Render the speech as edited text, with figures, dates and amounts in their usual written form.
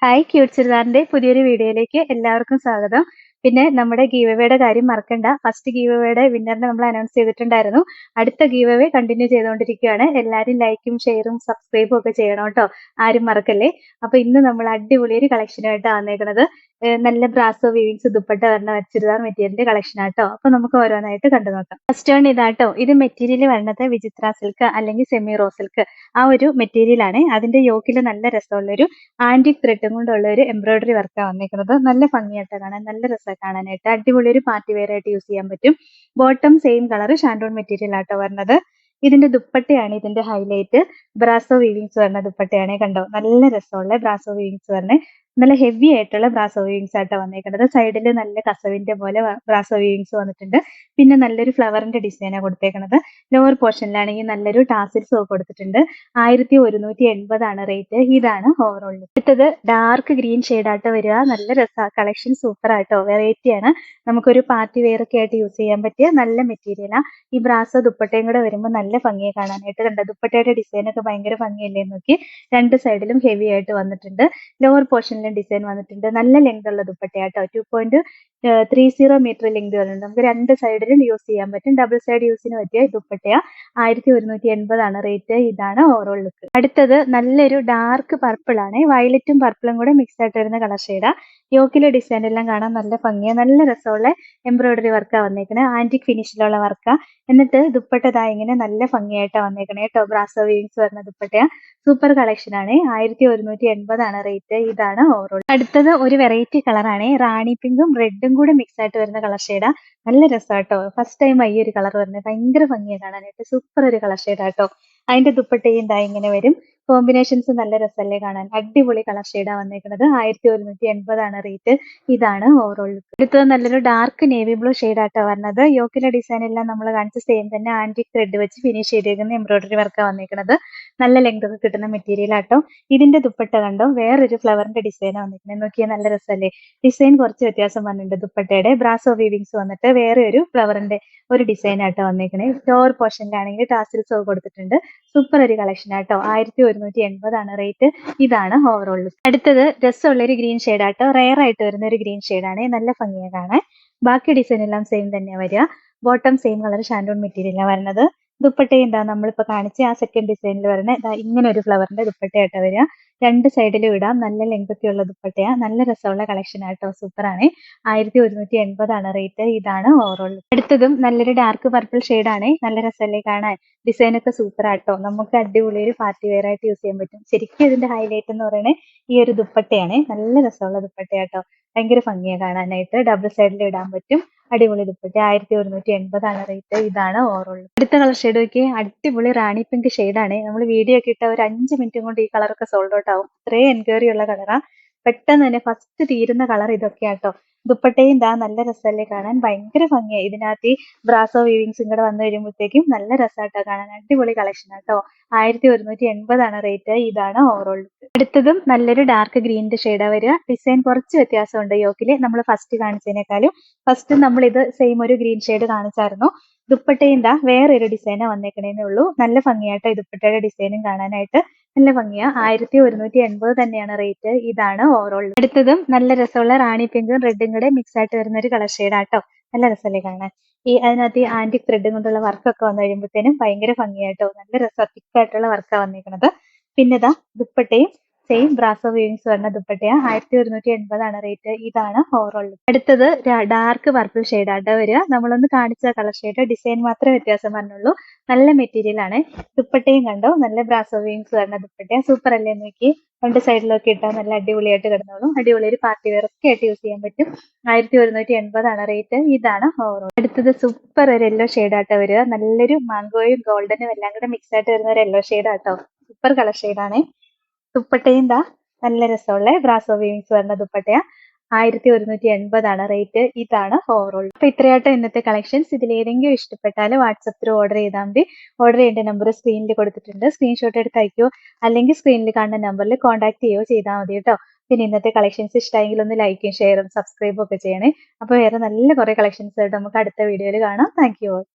Hi cute ചുരിദാറിന്റെ പുതിയൊരു വീഡിയോയിലേക്ക് എല്ലാവർക്കും സ്വാഗതം. പിന്നെ നമ്മുടെ ഗീവ് അവേയുടെ കാര്യം മറക്കണ്ട. ഫസ്റ്റ് ഗീവ് അവേയുടെ വിന്നറിനെ നമ്മൾ അനൗൺസ് ചെയ്തിട്ടുണ്ടായിരുന്നു. അടുത്ത ഗീവ് അവേ കണ്ടിന്യൂ ചെയ്തുകൊണ്ടിരിക്കുകയാണ്. എല്ലാവരും ലൈക്കും ഷെയറും സബ്സ്ക്രൈബും ഒക്കെ ചെയ്യണം കേട്ടോ. ആരും മറക്കല്ലേ. അപ്പൊ ഇന്ന് നമ്മൾ അടിപൊളി ഒരു കളക്ഷനായിട്ടാണ് വന്നേക്കുന്നത്. നല്ല ബ്രാസോ വീവിങ്സ് ദുപ്പട്ട വരുന്ന ചുരിദാർ മെറ്റീരിയലിന്റെ കളക്ഷൻ ആട്ടോ. അപ്പൊ നമുക്ക് ഓരോന്നായിട്ട് കണ്ടു നോക്കാം. ഫസ്റ്റ് വൺ ഇതാട്ടോ. ഇത് മെറ്റീരിയൽ വരുന്നത് വിചിത്ര സിൽക്ക് അല്ലെങ്കിൽ സെമി റോ സിൽക്ക് ആ ഒരു മെറ്റീരിയൽ ആണ്. അതിന്റെ യോക്കിൽ നല്ല രസമുള്ള ഒരു ആന്റിക് ത്രെഡും കൊണ്ടുള്ള ഒരു എംബ്രോയിഡറി വർക്കാണ് വന്നിരിക്കുന്നത്. നല്ല ഭംഗിയായിട്ട് കാണാൻ, നല്ല രസമായി കാണാനായിട്ട്, അടിപൊളി ഒരു പാർട്ടി വെയർ ആയിട്ട് യൂസ് ചെയ്യാൻ പറ്റും. ബോട്ടം സെയിം കളർ ഷാൻഡോൺ മെറ്റീരിയൽ ആട്ടോ വരുന്നത്. ഇതിന്റെ ദുപ്പട്ടയാണ് ഇതിന്റെ ഹൈലൈറ്റ്. ബ്രാസോ വീവിങ്സ് വരുന്ന ദുപ്പട്ടയാണ്. കണ്ടോ, നല്ല രസമുള്ള ബ്രാസോ വീവിങ്സ് വരുന്നത്. നല്ല ഹെവി ആയിട്ടുള്ള ബ്രാസോ വീവിങ്സ് ആയിട്ടാണ് വന്നേക്കുന്നത്. സൈഡിൽ നല്ല കസവിന്റെ പോലെ ബ്രാസോ വീവിങ്സ് വന്നിട്ടുണ്ട്. പിന്നെ നല്ലൊരു ഫ്ലവറിന്റെ ഡിസൈനാണ് കൊടുത്തേക്കുന്നത്. ലോവർ പോർഷനിലാണെങ്കിൽ നല്ലൊരു ടാസിൽസ് കൊടുത്തിട്ടുണ്ട്. 1180 റേറ്റ്. ഇതാണ് ഓവറോൾ. അടുത്തത് ഡാർക്ക് ഗ്രീൻ ആട്ടോ വരിക. നല്ല രസമാണ്, കളക്ഷൻ സൂപ്പർ ആട്ടോ, വെറൈറ്റി ആണ്. നമുക്കൊരു പാർട്ടി വെയർ ഒക്കെ ആയിട്ട് യൂസ് ചെയ്യാൻ പറ്റിയ നല്ല മെറ്റീരിയലാണ്. ഈ ബ്രാസോ ദുപ്പട്ടയും കൂടെ വരുമ്പോൾ നല്ല ഭംഗിയെ കാണാനായിട്ട്. കണ്ട, ദുപ്പട്ടയുടെ ഡിസൈൻ ഒക്കെ ഭയങ്കര ഭംഗിയല്ലേ നോക്കി. രണ്ട് സൈഡിലും ഹെവി ആയിട്ട് വന്നിട്ടുണ്ട്. ലോവർ പോർഷനിലും ഡിസൈൻ വന്നിട്ടുണ്ട്. നല്ല ലെങ്ത് ഉള്ള ദുപ്പട്ടയാട്ടോ. 2.30 മീറ്റർ ലെങ്ത് വരുന്നുണ്ട്. നമുക്ക് രണ്ട് സൈഡിലും യൂസ് ചെയ്യാൻ പറ്റും. ഡബിൾ സൈഡ് യൂസിന് പറ്റിയ ദുപ്പട്ടയാ. 1180 റേറ്റ്. ഇതാണ് ഓവറോൾ ലുക്ക്. അടുത്തത് നല്ലൊരു ഡാർക്ക് പർപ്പിൾ ആണ്. വയലറ്റും പർപ്പിളും കൂടെ മിക്സ് ആയിട്ട് വരുന്ന കളർ ഷെയ്ഡാ. യോക്കിലെ ഡിസൈൻ എല്ലാം കാണാൻ നല്ല ഭംഗിയാ. നല്ല രസമുള്ള എംബ്രോയിഡറി വർക്കാ വന്നേക്കുന്നത്. ആന്റിക് ഫിനിഷിലുള്ള വർക്കാ. എന്നിട്ട് ദുപ്പട്ട ദാ ഇങ്ങനെ നല്ല ഭംഗിയായിട്ടാ വന്നേക്കണേ കേട്ടോ. ബ്രാസോ വീവിങ്സ് വരുന്ന ദുപ്പട്ടയാ. സൂപ്പർ കളക്ഷൻ ആണ്. 1180 റേറ്റ്. ഇതാണ് ഓവറോൾ. അടുത്തത് ഒരു വെറൈറ്റി കളറാണ്. റാണി പിങ്കും റെഡും കൂടെ മിക്സ് ആയിട്ട് വരുന്ന കളർ ഷെയ്ഡാ. നല്ല രസാട്ടോ. ഫസ്റ്റ് ടൈം ഈ ഒരു കളർ വരുന്നത്. ഭയങ്കര ഭംഗിയാണ് കാണാനായിട്ട്. സൂപ്പർ ഒരു കളർ ഷെയ്ഡാട്ടോ. അതിന്റെ ദുപ്പട്ടയും ദാ ഇങ്ങനെ വരും. കോമ്പിനേഷൻസ് നല്ല രസമല്ലേ കാണാൻ. അടിപൊളി കളർ ഷെയ്ഡാ വന്നേക്കുന്നത്. 1180 റേറ്റ്. ഇതാണ് ഓവറോൾ ലുക്ക്. അടുത്തത് നല്ലൊരു ഡാർക്ക് നേവി ബ്ലൂ ഷെയ്ഡാട്ടോ വരുന്നത്. യോക്കിലെ ഡിസൈൻ എല്ലാം നമ്മൾ കാണിച്ച സെയിം തന്നെ ആന്റിക് ത്രെഡ് വെച്ച് ഫിനിഷ് ചെയ്തേക്കുന്ന എംബ്രോയിഡറി വർക്കാണ് വന്നേക്കുന്നത്. നല്ല ലെങ്ത് ഒക്കെ കിട്ടുന്ന മെറ്റീരിയൽ ആട്ടോ. ഇതിന്റെ ദുപ്പട്ട കണ്ടോ, വേറൊരു ഫ്ലവറിന്റെ ഡിസൈനാണ് വന്നിരിക്കുന്നത്. നോക്കിയാൽ നല്ല രസമല്ലേ. ഡിസൈൻ കുറച്ച് വ്യത്യാസം വന്നിട്ടുണ്ട്. ദുപ്പട്ടയുടെ ബ്രാസോ വീവിങ്സ് വന്നിട്ട് വേറെ ഒരു ഫ്ലവറിന്റെ ഒരു ഡിസൈൻ ആട്ടോ വന്നേക്കണേ. ലോവർ പോർഷനിലാണെങ്കിൽ ടാസിൽസ് കൊടുത്തിട്ടുണ്ട്. സൂപ്പർ ഒരു കളക്ഷൻ ആട്ടോ. 1180 റേറ്റ്. ഇതാണ് ഓവറോൾ. അടുത്തത് രസമുള്ള ഒരു ഗ്രീൻ ആട്ടോ. റെയർ ആയിട്ട് വരുന്ന ഒരു ഗ്രീൻ ആണ്. നല്ല ഭംഗിയാണ് കാണാൻ. ബാക്കി ഡിസൈൻ എല്ലാം സെയിം തന്നെയാ വരിക. ബോട്ടം സെയിം കളർ ഷാൻഡോൺ മെറ്റീരിയലാണ് വരുന്നത്. ദുപ്പട്ടയും എന്താ നമ്മളിപ്പോ കാണിച്ച ആ സെക്കൻഡ് ഡിസൈനിൽ വരുന്ന ഇങ്ങനെ ഒരു ഫ്ലവറിന്റെ ദുപ്പട്ടയായിട്ട് വരിക. രണ്ട് സൈഡിലും ഇടാം. നല്ല ലെങ്ത് ഒക്കെ ഉള്ള ദുപ്പട്ടയാ. നല്ല രസമുള്ള കളക്ഷൻ ആട്ടോ. സൂപ്പർ ആണ്. 1180 റേറ്റ്. ഇതാണ് ഓവറോൾ. അടുത്തതും നല്ലൊരു ഡാർക്ക് പർപ്പിൾ ആണ്. നല്ല രസമല്ലേ കാണാൻ. ഡിസൈൻ ഒക്കെ സൂപ്പർ ആട്ടോ. നമുക്ക് അടിപൊളി ഒരു പാർട്ടി വെയർ ആയിട്ട് യൂസ് ചെയ്യാൻ പറ്റും. ശരിക്കും ഇതിന്റെ ഹൈലൈറ്റ് എന്ന് പറയുന്നത് ഈ ഒരു ദുപ്പട്ടയാണ്. നല്ല രസമുള്ള ദുപ്പട്ടയാട്ടോ. ഭയങ്കര ഭംഗിയാണ് കാണാനായിട്ട്. ഡബിൾ സൈഡിൽ ഇടാൻ പറ്റും. അടിപൊളി ദുപ്പട്ട. 1180 റേറ്റ്. ഇതാണ് ഓവറോൾ. അടുത്ത കളർ ഷെയ്ഡ് നോക്കി. അടിപൊളി റാണി പിങ്ക് ആണ്. നമ്മൾ വീഡിയോ ഒക്കെ ഇട്ട ഒരു 5 മിനിറ്റും കൊണ്ട് ഈ കളറൊക്കെ സോൾഡ് ഔട്ട് ആവും. അത്രയും എൻക്വയറി ഉള്ള കളറാ. പെട്ടെന്ന് തന്നെ ഫസ്റ്റ് തീരുന്ന കളർ ഇതൊക്കെയാട്ടോ. ദുപ്പട്ടയും ദാ നല്ല രസമല്ലേ കാണാൻ. ഭയങ്കര ഭംഗിയായി. ഇതിനകത്ത് ഈ ബ്രാസോ വീവിങ്സും കൂടെ വന്നു കഴിയുമ്പോഴത്തേക്കും നല്ല രസമായിട്ടോ കാണാൻ. അടിപൊളി കളക്ഷൻ ആട്ടോ. 1180 റേറ്റ്. ഇതാണ് ഓവറോൾ. അടുത്തതും നല്ലൊരു ഡാർക്ക് ഗ്രീനിന്റെ ഷെയ്ഡാ വരിക. ഡിസൈൻ കുറച്ച് വ്യത്യാസമുണ്ട് യോക്കില്. നമ്മൾ ഫസ്റ്റ് കാണിച്ചതിനേക്കാളും. ഫസ്റ്റ് നമ്മൾ ഇത് സെയിം ഒരു ഗ്രീൻ ഷെയ്ഡ് കാണിച്ചായിരുന്നു. ദുപ്പട്ടയും ദാ വേറൊരു ഡിസൈനാ വന്നേക്കണേന്നേ ഉള്ളൂ. നല്ല ഭംഗിയാട്ടോ. ഈ ദുപ്പട്ടയുടെ ഡിസൈനും കാണാനായിട്ട് നല്ല ഭംഗിയാ. 1180 തന്നെയാണ് റേറ്റ്. ഇതാണ് ഓവറോൾ. അടുത്തതും നല്ല രസമുള്ള റാണി പിങ്കും റെഡും കൂടെ മിക്സ് ആയിട്ട് വരുന്ന ഒരു കളർ ഷെയ്ഡാട്ടോ. നല്ല രസമല്ലേ കാണാൻ. അതിനകത്ത് ഈ ആന്റിക് ത്രെഡും കൊണ്ടുള്ള വർക്കൊക്കെ വന്നു കഴിയുമ്പോഴത്തേനും ഭയങ്കര ഭംഗിയാട്ടോ. നല്ല രസം, തിക്കായിട്ടുള്ള വർക്കാണ് വന്നേക്കുന്നത്. പിന്നെ ദാ ദുപ്പട്ടയും സെയിം ബ്രാസോ വീവിങ്സ് വരുന്ന ദുപ്പട്ടയാ. 1180 റേറ്റ്. ഇതാണ് ഓവറോൾ. അടുത്തത് ഡാർക്ക് പർപ്പിൾ ഷെയ്ഡാട്ടോ വരിക. നമ്മളൊന്ന് കാണിച്ച കളർ ഷെയ്ഡ്. ഡിസൈൻ മാത്രമേ വ്യത്യാസം പറഞ്ഞുള്ളൂ. നല്ല മെറ്റീരിയൽ ആണ്. ദുപ്പട്ടയും കണ്ടോ, നല്ല ബ്രാസോ വീവിങ്സ് വരുന്ന ദുപ്പട്ടയാ. സൂപ്പർ അല്ലേ നോക്കി. രണ്ട് സൈഡിലൊക്കെ ഇട്ടാൽ നല്ല അടിപൊളിയായിട്ട് കിടന്നോളും. അടിപൊളി ഒരു പാർട്ടി വെയർ ഒക്കെ ആയിട്ട് യൂസ് ചെയ്യാൻ പറ്റും. 1180 റേറ്റ്. ഇതാണ് ഓവറോൾ. അടുത്തത് സൂപ്പർ ഒരു യെല്ലോ ഷെയ്ഡാട്ടോ വരിക. നല്ലൊരു മാംഗോയും ഗോൾഡനും എല്ലാം കൂടെ മിക്സ് ആയിട്ട് വരുന്ന ഒരു യെല്ലോ ഷെയ്ഡാട്ടോ. സൂപ്പർ കളർ ഷെയ്ഡാണ്. ദുപ്പട്ടയും ദാ നല്ല രസമുള്ള ബ്രാസോ വീവിങ്സ് വരുന്ന ദുപ്പട്ടയാ. 1180 റേറ്റ്. ഇതാണ് ഓവറോൾ. അപ്പൊ ഇത്രയാട്ടോ ഇന്നത്തെ കളക്ഷൻസ്. ഇതിൽ ഏതെങ്കിലും ഇഷ്ടപ്പെട്ടാൽ വാട്സപ്പ് ത്രൂ ഓർഡർ ചെയ്താൽ മതി. ഓർഡർ ചെയ്യേണ്ട നമ്പർ സ്ക്രീനിൽ കൊടുത്തിട്ടുണ്ട്. സ്ക്രീൻഷോട്ട് എടുത്ത് അയക്കോ, അല്ലെങ്കിൽ സ്ക്രീനിൽ കാണുന്ന നമ്പറിൽ കോൺടാക്ട് ചെയ്യോ ചെയ്താൽ മതി കേട്ടോ. പിന്നെ ഇന്നത്തെ കളക്ഷൻസ് ഇഷ്ടമെങ്കിൽ ഒന്ന് ലൈക്കും ഷെയറും സബ്സ്ക്രൈബും ഒക്കെ ചെയ്യണേ. അപ്പൊ വേറെ നല്ല കുറെ കളക്ഷൻസ് ആയിട്ട് നമുക്ക് അടുത്ത വീഡിയോയിൽ കാണാം. Thank you.